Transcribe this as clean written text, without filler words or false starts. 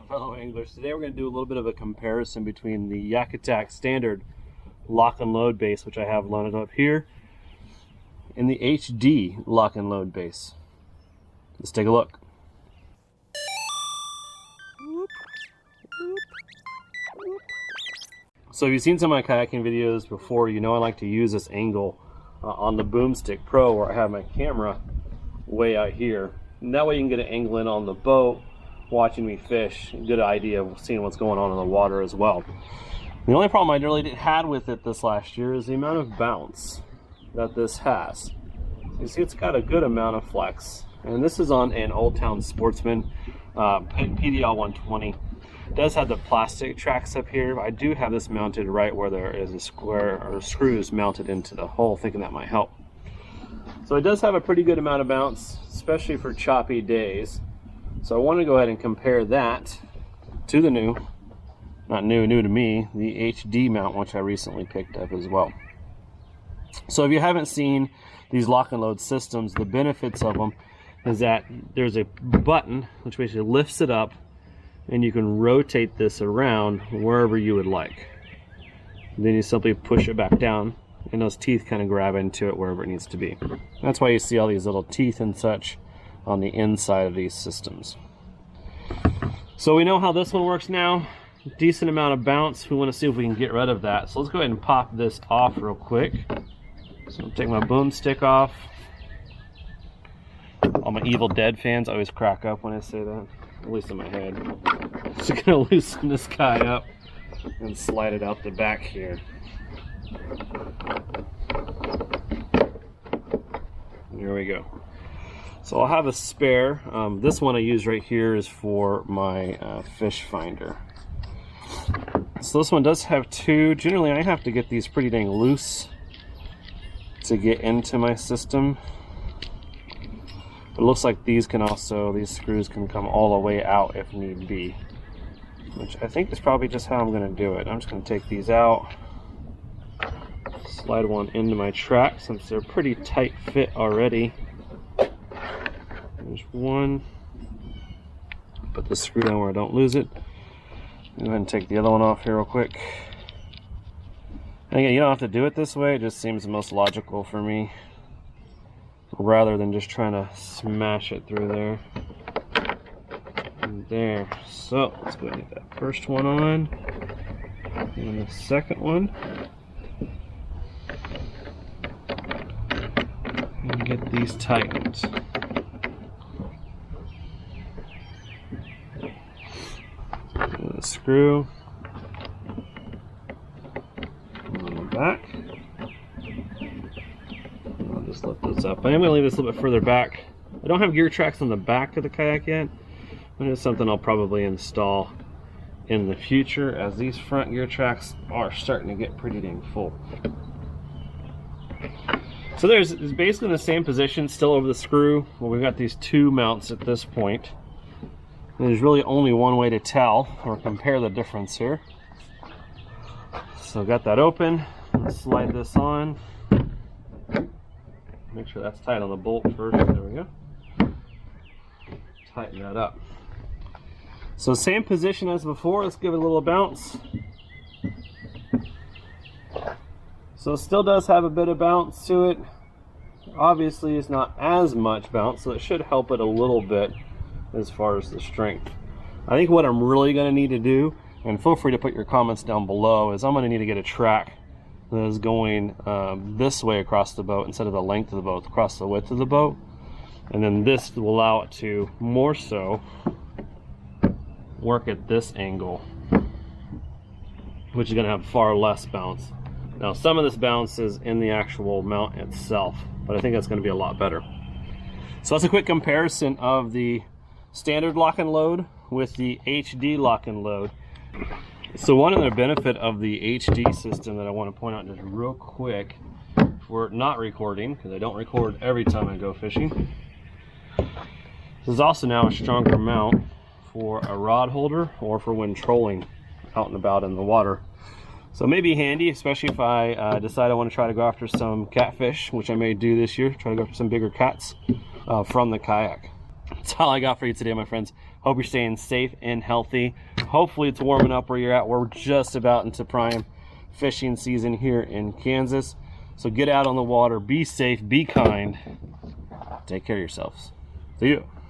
fellow anglers. Today we're going to do a little bit of a comparison between the YakAttack standard lock and load base, which I have loaded up here, and the HD lock and load base. Let's take a look. So if you've seen some of my kayaking videos before, you know I like to use this angle on the Boomstick Pro, where I have my camera way out here. And that way you can get an angle in on the boat, watching me fish, a good idea of seeing what's going on in the water as well. The only problem I really had with it this last year is the amount of bounce that this has. So you see it's got a good amount of flex. And this is on an Old Town Sportsman PDL 120. It does have the plastic tracks up here. I do have this mounted right where there is a square or screws mounted into the hole, thinking that might help. So it does have a pretty good amount of bounce, especially for choppy days. So I want to go ahead and compare that to the new to me, the HD mount, which I recently picked up as well. So if you haven't seen these lock and load systems, the benefits of them is that there's a button which basically lifts it up, and you can rotate this around wherever you would like. Then you simply push it back down, and those teeth kind of grab into it wherever it needs to be. That's why you see all these little teeth and such on the inside of these systems. So we know how this one works now. Decent amount of bounce. We want to see if we can get rid of that. So let's go ahead and pop this off real quick. So I'll take my Boomstick off. All my Evil Dead fans always crack up when I say that, at least in my head. Just gonna loosen this guy up and slide it out the back here. There we go. So I'll have a spare. This one I use right here is for my fish finder. So this one does have two. Generally I have to get these pretty dang loose to get into my system. It looks like these screws can come all the way out if need be, which I think is probably just how I'm going to do it. I'm just going to take these out, slide one into my track since they're pretty tight fit already. There's one. Put the screw down where I don't lose it. Go ahead and take the other one off here real quick. And again, you don't have to do it this way, it just seems the most logical for me, rather than just trying to smash it through there. And there. So let's go ahead and get that first one on, and the second one. And get these tightened. The screw on the back. I'll just lift this up. I am going to leave this a little bit further back. I don't have gear tracks on the back of the kayak yet, but it's something I'll probably install in the future, as these front gear tracks are starting to get pretty dang full. So it's basically in the same position, still over the screw. Well, we've got these two mounts at this point. There's really only one way to tell or compare the difference here. So got that open. Let's slide this on. Make sure that's tight on the bolt first. There we go. Tighten that up. So same position as before. Let's give it a little bounce. So it still does have a bit of bounce to it. Obviously it's not as much bounce, so it should help it a little bit as far as the strength. I think what I'm really going to need to do, and feel free to put your comments down below, is I'm going to need to get a track that is going this way across the boat instead of the length of the boat, across the width of the boat. And then this will allow it to more so work at this angle, which is going to have far less bounce. Now some of this bounce is in the actual mount itself, but I think that's going to be a lot better. So that's a quick comparison of the standard lock and load with the HD lock and load. So one other benefit of the HD system that I want to point out just real quick, for not recording, because I don't record every time I go fishing, this is also now a stronger mount for a rod holder or for when trolling out and about in the water. So it may be handy, especially if I decide I want to try to go after some catfish, which I may do this year, try to go after some bigger cats from the kayak. That's all I got for you today, my friends. Hope you're staying safe and healthy. Hopefully it's warming up where you're at. We're just about into prime fishing season here in Kansas. So get out on the water, be safe, be kind, take care of yourselves. See you.